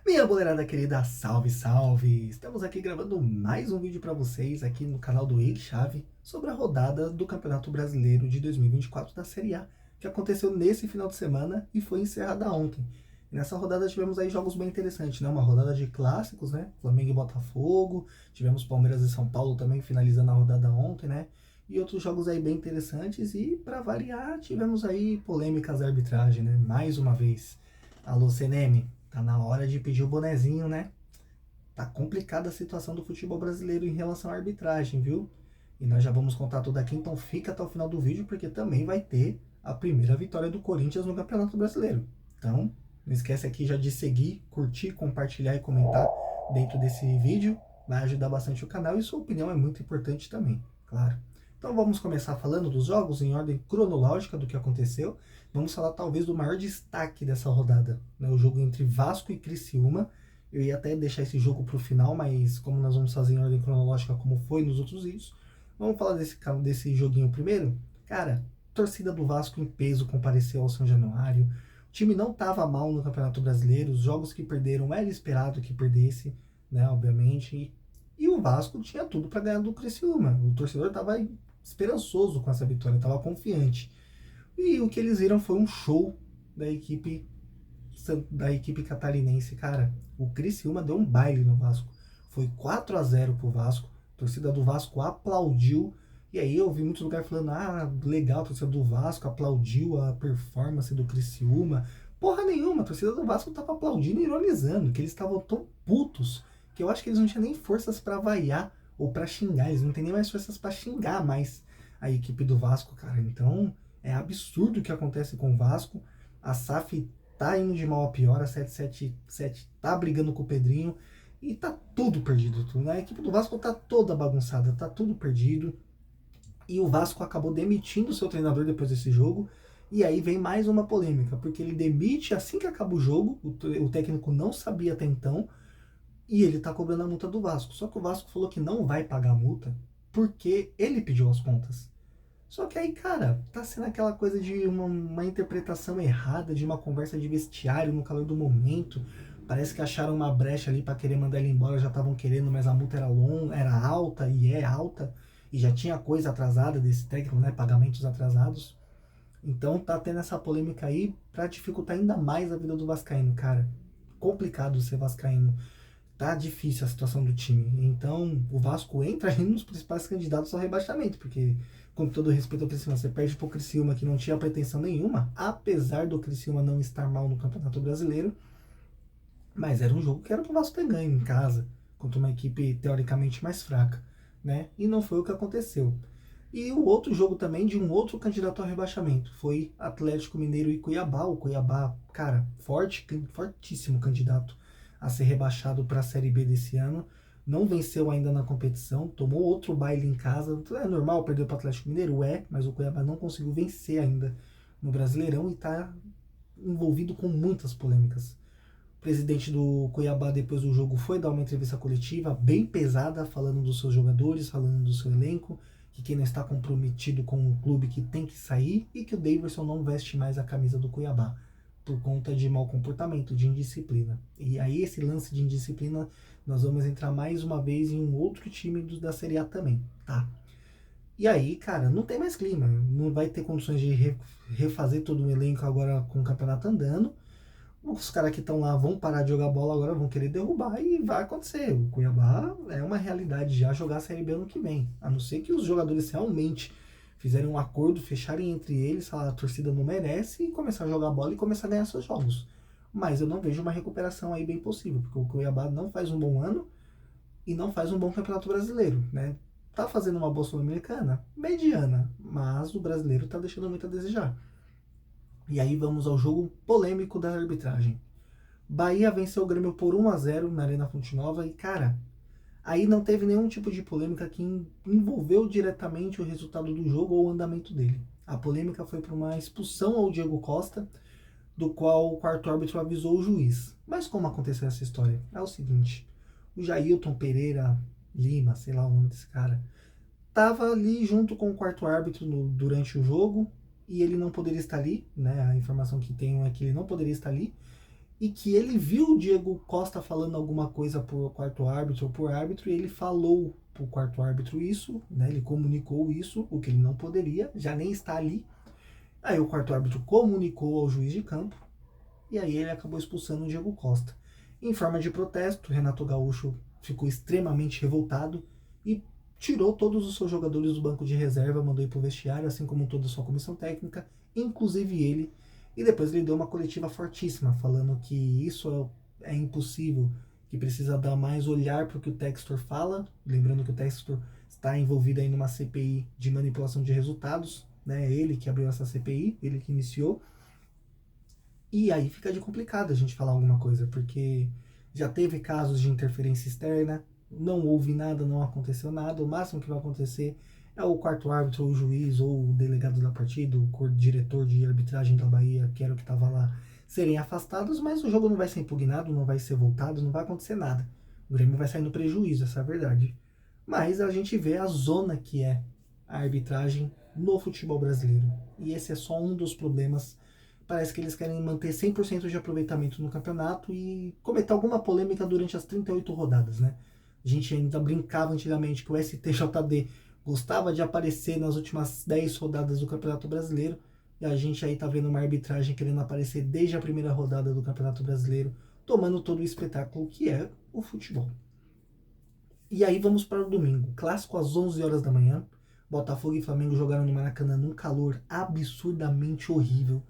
Minha boleirada querida, salve, salve! Estamos aqui gravando mais um vídeo para vocês aqui no canal do Eike Chave sobre a rodada do Campeonato Brasileiro de 2024 da Série A, que aconteceu nesse final de semana e foi encerrada ontem. E nessa rodada tivemos aí jogos bem interessantes, né? Uma rodada de clássicos, né? Flamengo e Botafogo, tivemos Palmeiras e São Paulo também finalizando a rodada ontem, né? E outros jogos aí bem interessantes e, para variar, tivemos aí polêmicas da arbitragem, né? Mais uma vez. Alô, CNM, tá na hora de pedir o bonezinho, né? Tá complicada a situação do futebol brasileiro em relação à arbitragem, viu? E nós já vamos contar tudo aqui, então fica até o final do vídeo, porque também vai ter a primeira vitória do Corinthians no Campeonato Brasileiro. Então, não esquece aqui já de seguir, curtir, compartilhar e comentar dentro desse vídeo. Vai ajudar bastante o canal e sua opinião é muito importante também, claro. Então vamos começar falando dos jogos em ordem cronológica do que aconteceu. Vamos falar talvez do maior destaque dessa rodada, né? O jogo entre Vasco e Criciúma. Eu ia até deixar esse jogo para o final, mas como nós vamos fazer em ordem cronológica como foi nos outros vídeos, vamos falar desse joguinho primeiro. Cara, torcida do Vasco em peso compareceu ao São Januário. O time não estava mal no Campeonato Brasileiro, os jogos que perderam era esperado que perdesse, né, obviamente. E o Vasco tinha tudo para ganhar do Criciúma. O torcedor estava esperançoso com essa vitória, estava confiante. E o que eles viram foi um show da equipe catarinense, cara. O Criciúma deu um baile no Vasco. Foi 4-0 pro Vasco. A torcida do Vasco aplaudiu. E aí eu vi muitos lugares falando: ah, legal, a torcida do Vasco aplaudiu a performance do Criciúma. Porra nenhuma, a torcida do Vasco tava aplaudindo e ironizando, que eles estavam tão putos que eu acho que eles não tinham nem forças para vaiar ou para xingar. Eles não têm nem mais forças para xingar mais a equipe do Vasco, cara. Então é absurdo o que acontece com o Vasco. A SAF tá indo de mal a pior, a 777 tá brigando com o Pedrinho e tá tudo perdido. Tudo, né? A equipe do Vasco tá toda bagunçada, tá tudo perdido. E o Vasco acabou demitindo o seu treinador depois desse jogo. E aí vem mais uma polêmica, porque ele demite assim que acaba o jogo, o técnico não sabia até então, e ele tá cobrando a multa do Vasco. Só que o Vasco falou que não vai pagar a multa porque ele pediu as contas. Só que aí, cara, tá sendo aquela coisa de uma interpretação errada, de uma conversa de vestiário no calor do momento. Parece que acharam uma brecha ali para querer mandar ele embora, já estavam querendo, mas a multa era longa, era alta e é alta. E já tinha coisa atrasada desse técnico, né? Pagamentos atrasados. Então tá tendo essa polêmica aí pra dificultar ainda mais a vida do Vascaíno, cara. Complicado ser Vascaíno. Tá difícil a situação do time. Então, o Vasco entra aí nos principais candidatos ao rebaixamento, porque, com todo respeito ao Criciúma, você perde pro Criciúma, que não tinha pretensão nenhuma, apesar do Criciúma não estar mal no Campeonato Brasileiro, mas era um jogo que era pro Vasco ter ganho em casa, contra uma equipe teoricamente mais fraca, né? E não foi o que aconteceu. E o outro jogo também de um outro candidato ao rebaixamento foi Atlético Mineiro e Cuiabá. O Cuiabá, cara, fortíssimo candidato a ser rebaixado para a Série B desse ano. Não venceu ainda na competição, tomou outro baile em casa. É normal perder para o Atlético Mineiro? É, mas o Cuiabá não conseguiu vencer ainda no Brasileirão e está envolvido com muitas polêmicas. O presidente do Cuiabá, depois do jogo, foi dar uma entrevista coletiva bem pesada, falando dos seus jogadores, falando do seu elenco, que quem não está comprometido com o clube que tem que sair e que o Davidson não veste mais a camisa do Cuiabá por conta de mau comportamento, de indisciplina. E aí esse lance de indisciplina, nós vamos entrar mais uma vez em um outro time da Série A também, tá? E aí, cara, não tem mais clima, não vai ter condições de refazer todo o elenco agora com o campeonato andando. Os caras que estão lá vão parar de jogar bola agora, vão querer derrubar e vai acontecer. O Cuiabá é uma realidade já jogar a Série B ano que vem. A não ser que os jogadores realmente fizerem um acordo, fecharem entre eles, a torcida não merece, e começar a jogar bola e começar a ganhar seus jogos. Mas eu não vejo uma recuperação aí bem possível, porque o Cuiabá não faz um bom ano e não faz um bom campeonato brasileiro, né? Tá fazendo uma boa Sul-Americana? Mediana, mas o brasileiro tá deixando muito a desejar. E aí vamos ao jogo polêmico da arbitragem. Bahia venceu o Grêmio por 1-0 na Arena Fonte Nova e, cara, aí não teve nenhum tipo de polêmica que envolveu diretamente o resultado do jogo ou o andamento dele. A polêmica foi por uma expulsão ao Diego Costa, do qual o quarto árbitro avisou o juiz. Mas como aconteceu essa história? É o seguinte, o Jailton Pereira Lima, sei lá o nome desse cara, estava ali junto com o quarto árbitro durante o jogo e ele não poderia estar ali, né? A informação que tenho é que ele não poderia estar ali. e que ele viu o Diego Costa falando alguma coisa por quarto árbitro ou por árbitro, e ele falou pro quarto árbitro isso, né? Ele comunicou isso, o que ele não poderia, já nem está ali. Aí o quarto árbitro comunicou ao juiz de campo, e aí ele acabou expulsando o Diego Costa. Em forma de protesto, Renato Gaúcho ficou extremamente revoltado e tirou todos os seus jogadores do banco de reserva, mandou ir para o vestiário, assim como toda a sua comissão técnica, inclusive ele. E depois ele deu uma coletiva fortíssima, falando que isso é impossível, que precisa dar mais olhar para o que o Textor fala. Lembrando que o Textor está envolvido aí numa CPI de manipulação de resultados, né? Ele que abriu essa CPI, ele que iniciou. E aí fica de complicado a gente falar alguma coisa, porque já teve casos de interferência externa, não houve nada, não aconteceu nada, o máximo que vai acontecer é o quarto árbitro, ou o juiz, ou o delegado da partida, o diretor de arbitragem da Bahia, que era o que estava lá, serem afastados, mas o jogo não vai ser impugnado, não vai ser voltado, não vai acontecer nada. O Grêmio vai sair no prejuízo, essa é a verdade. Mas a gente vê a zona que é a arbitragem no futebol brasileiro. E esse é só um dos problemas. Parece que eles querem manter 100% de aproveitamento no campeonato e cometer alguma polêmica durante as 38 rodadas, né? A gente ainda brincava antigamente que o STJD gostava de aparecer nas últimas 10 rodadas do Campeonato Brasileiro, e a gente aí tá vendo uma arbitragem querendo aparecer desde a primeira rodada do Campeonato Brasileiro, tomando todo o espetáculo que é o futebol. E aí vamos para o domingo, clássico às 11 horas da manhã. Botafogo e Flamengo jogaram no Maracanã num calor absurdamente horrível.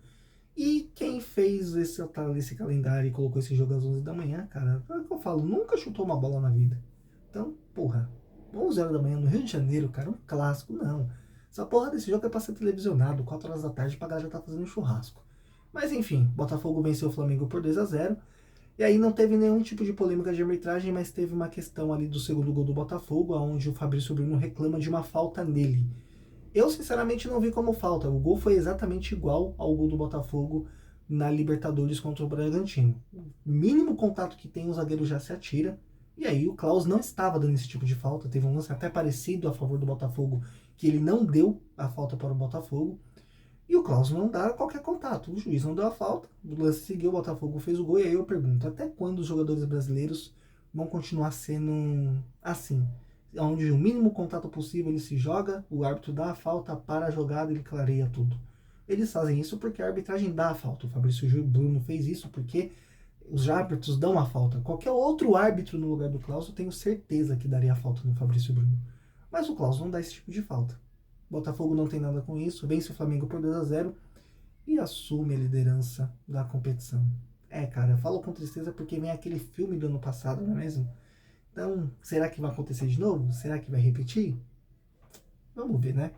E quem fez esse calendário e colocou esse jogo às 11 da manhã, cara, é o que eu falo, nunca chutou uma bola na vida. Então, porra, 11 horas da manhã no Rio de Janeiro, cara, um clássico, não. Essa porra desse jogo é pra ser televisionado, 4 horas da tarde, pra galera tá fazendo churrasco. Mas enfim, Botafogo venceu o Flamengo por 2-0. E aí não teve nenhum tipo de polêmica de arbitragem, mas teve uma questão ali do segundo gol do Botafogo, onde o Fabrício Bruno reclama de uma falta nele. Eu, sinceramente, não vi como falta. O gol foi exatamente igual ao gol do Botafogo na Libertadores contra o Bragantino. O mínimo contato que tem, o zagueiro já se atira. E aí o Klaus não estava dando esse tipo de falta. Teve um lance até parecido a favor do Botafogo, que ele não deu a falta para o Botafogo. E o Klaus não dá qualquer contato. O juiz não deu a falta. O lance seguiu, o Botafogo fez o gol. E aí eu pergunto, até quando os jogadores brasileiros vão continuar sendo assim? Onde o mínimo contato possível ele se joga, o árbitro dá a falta, para a jogada e ele clareia tudo. Eles fazem isso porque a arbitragem dá a falta. O Fabrício Bruno fez isso porque os árbitros dão a falta. Qualquer outro árbitro no lugar do Klaus, eu tenho certeza que daria a falta no Fabrício Bruno. Mas o Klaus não dá esse tipo de falta. Botafogo não tem nada com isso, vence o Flamengo por 2-0 e assume a liderança da competição. É, cara, eu falo com tristeza porque vem aquele filme do ano passado, não é mesmo? Então, será que vai acontecer de novo? Será que vai repetir? Vamos ver, né?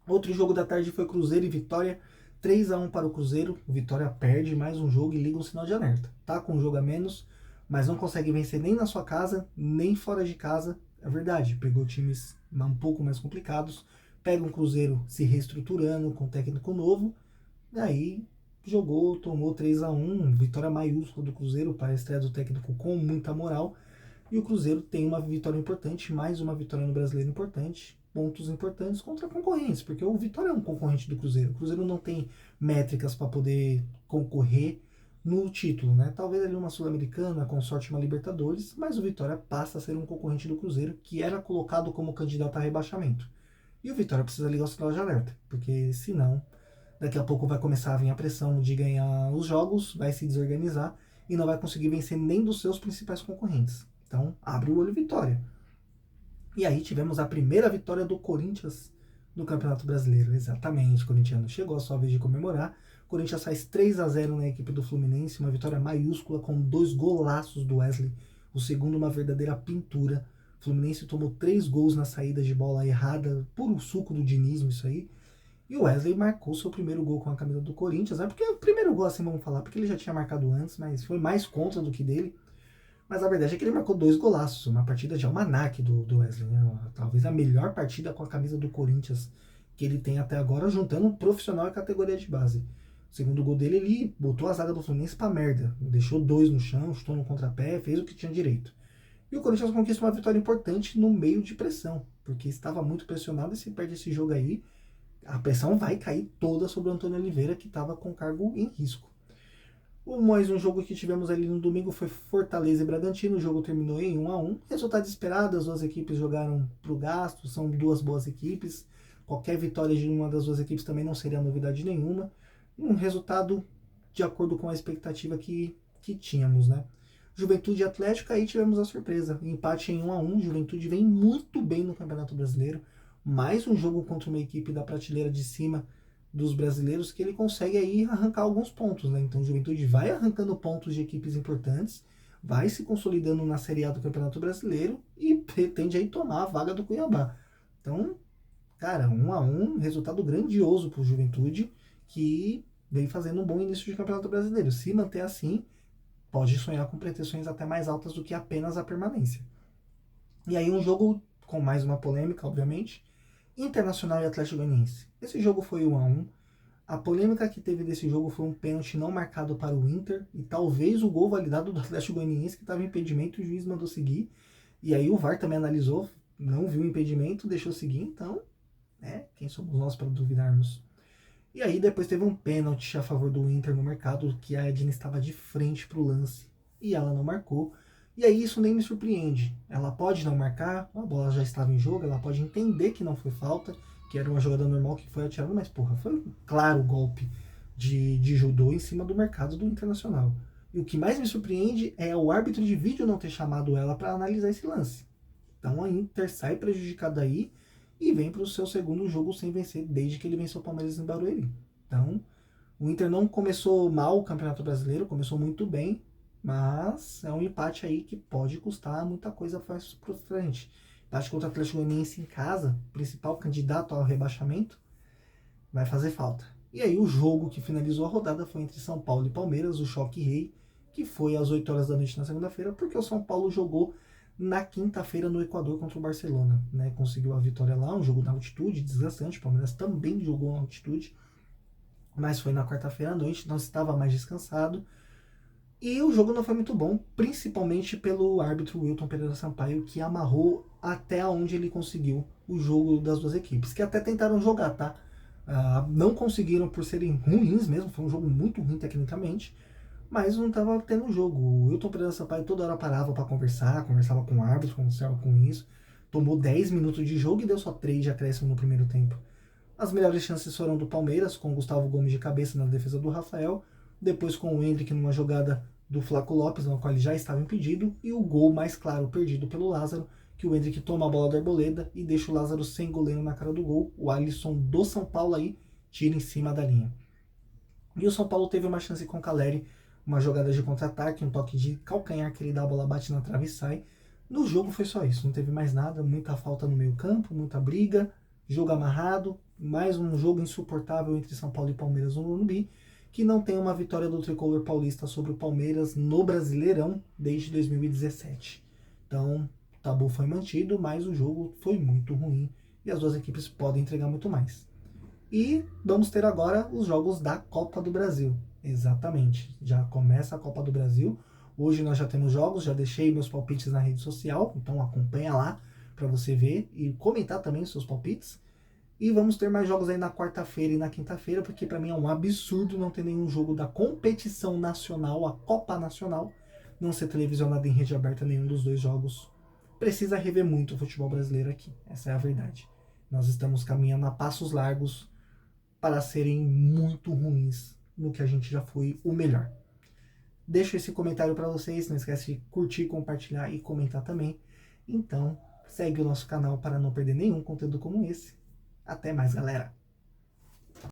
Outro jogo da tarde foi Cruzeiro e Vitória. 3-1 para o Cruzeiro. O Vitória perde mais um jogo e liga um sinal de alerta. Tá com um jogo a menos, mas não consegue vencer nem na sua casa, nem fora de casa. É verdade, pegou times um pouco mais complicados. Pega um Cruzeiro se reestruturando, com técnico novo. E aí jogou, tomou 3-1. Vitória maiúscula do Cruzeiro para a estreia do técnico com muita moral. E o Cruzeiro tem uma vitória importante, mais uma vitória no Brasileiro importante, pontos importantes contra concorrentes, porque o Vitória é um concorrente do Cruzeiro. O Cruzeiro não tem métricas para poder concorrer no título, né? Talvez ali uma Sul-Americana, com sorte uma Libertadores, mas o Vitória passa a ser um concorrente do Cruzeiro, que era colocado como candidato a rebaixamento. E o Vitória precisa ligar o sinal de alerta, porque senão daqui a pouco vai começar a vir a pressão de ganhar os jogos, vai se desorganizar e não vai conseguir vencer nem dos seus principais concorrentes. Então, abre o olho Vitória. E aí tivemos a primeira vitória do Corinthians no Campeonato Brasileiro. Exatamente, o corintiano chegou a sua vez de comemorar. O Corinthians faz 3-0 na equipe do Fluminense, uma vitória maiúscula com 2 golaços do Wesley. O segundo, uma verdadeira pintura. O Fluminense tomou 3 gols na saída de bola errada, puro suco do dinismo isso aí. E o Wesley marcou seu primeiro gol com a camisa do Corinthians, né? Porque o primeiro gol, assim, vamos falar, porque ele já tinha marcado antes, mas foi mais contra do que dele. Mas a verdade é que ele marcou 2 golaços, uma partida de almanaque do Wesley, né? Talvez a melhor partida com a camisa do Corinthians que ele tem até agora, juntando um profissional e categoria de base. O segundo gol dele, ele botou a zaga do Fluminense pra merda. Deixou 2 no chão, chutou no contrapé, fez o que tinha direito. E o Corinthians conquista uma vitória importante no meio de pressão, porque estava muito pressionado e se perde esse jogo aí, a pressão vai cair toda sobre o Antônio Oliveira, que estava com cargo em risco. Mais um jogo que tivemos ali no domingo foi Fortaleza e Bragantino. O jogo terminou em 1-1. Resultado esperado, as duas equipes jogaram para o gasto, são duas boas equipes. Qualquer vitória de uma das duas equipes também não seria novidade nenhuma. Um resultado de acordo com a expectativa que tínhamos, né? Juventude e Atlético, aí tivemos a surpresa. Empate em 1-1. Juventude vem muito bem no Campeonato Brasileiro. Mais um jogo contra uma equipe da prateleira de cima dos brasileiros que ele consegue aí arrancar alguns pontos, né? Então o Juventude vai arrancando pontos de equipes importantes, vai se consolidando na Série A do Campeonato Brasileiro e pretende aí tomar a vaga do Cuiabá. Então, cara, 1-1, resultado grandioso para o Juventude, que vem fazendo um bom início de Campeonato Brasileiro. Se manter assim, pode sonhar com pretensões até mais altas do que apenas a permanência. E aí um jogo com mais uma polêmica, obviamente, Internacional e Atlético Goianiense. Esse jogo foi 1-1. A polêmica que teve desse jogo foi um pênalti não marcado para o Inter e talvez o gol validado do Atlético Goianiense, que estava em impedimento, o juiz mandou seguir. E aí o VAR também analisou, não viu o impedimento, deixou seguir. Então, né, quem somos nós para duvidarmos? E aí depois teve um pênalti a favor do Inter no mercado, que a Edna estava de frente para o lance e ela não marcou. E aí isso nem me surpreende. Ela pode não marcar, a bola já estava em jogo, ela pode entender que não foi falta, que era uma jogada normal que foi atirada, mas porra, foi um claro golpe de judô em cima do mercado do Internacional. E o que mais me surpreende é o árbitro de vídeo não ter chamado ela para analisar esse lance. Então a Inter sai prejudicada aí e vem para o seu segundo jogo sem vencer desde que ele venceu o Palmeiras em Barueri. Então o Inter não começou mal o Campeonato Brasileiro, começou muito bem, mas é um empate aí que pode custar muita coisa para frente. Empate contra o Atlético Goianiense em casa, principal candidato ao rebaixamento, vai fazer falta. E aí o jogo que finalizou a rodada foi entre São Paulo e Palmeiras, o choque rei, que foi às 8 horas da noite na segunda-feira, porque o São Paulo jogou na quinta-feira no Equador contra o Barcelona, né? Conseguiu a vitória lá, um jogo na altitude, desgastante. O Palmeiras também jogou na altitude, mas foi na quarta-feira à noite, então estava mais descansado. E o jogo não foi muito bom, principalmente pelo árbitro Wilton Pereira Sampaio, que amarrou até onde ele conseguiu o jogo das duas equipes, que até tentaram jogar, tá? Não conseguiram por serem ruins mesmo, foi um jogo muito ruim tecnicamente, mas não estava tendo jogo. O Wilton Pereira Sampaio toda hora parava para conversava com o árbitro, conversava com isso, tomou 10 minutos de jogo e deu só 3 de acréscimo no primeiro tempo. As melhores chances foram do Palmeiras, com o Gustavo Gomes de cabeça na defesa do Rafael, depois com o Hendrick numa jogada do Flaco Lopes, na qual ele já estava impedido, e o gol mais claro perdido pelo Lázaro, que o Hendrick toma a bola da Arboleda e deixa o Lázaro sem goleiro na cara do gol. O Alisson do São Paulo aí tira em cima da linha. E o São Paulo teve uma chance com o Caleri, uma jogada de contra-ataque, um toque de calcanhar que ele dá, a bola bate na trave e sai. No jogo foi só isso, não teve mais nada, muita falta no meio campo, muita briga, jogo amarrado, mais um jogo insuportável entre São Paulo e Palmeiras no Morumbi, que não tem uma vitória do tricolor paulista sobre o Palmeiras no Brasileirão desde 2017. Então, o tabu foi mantido, mas o jogo foi muito ruim e as duas equipes podem entregar muito mais. E vamos ter agora os jogos da Copa do Brasil. Exatamente, já começa a Copa do Brasil. Hoje nós já temos jogos, já deixei meus palpites na rede social, então acompanha lá para você ver e comentar também os seus palpites. E vamos ter mais jogos aí na quarta-feira e na quinta-feira, porque para mim é um absurdo não ter nenhum jogo da competição nacional, a Copa Nacional, não ser televisionado em rede aberta nenhum dos dois jogos. Precisa rever muito o futebol brasileiro aqui, essa é a verdade. Nós estamos caminhando a passos largos para serem muito ruins no que a gente já foi o melhor. Deixo esse comentário para vocês, não esquece de curtir, compartilhar e comentar também. Então, segue o nosso canal para não perder nenhum conteúdo como esse. Até mais, galera!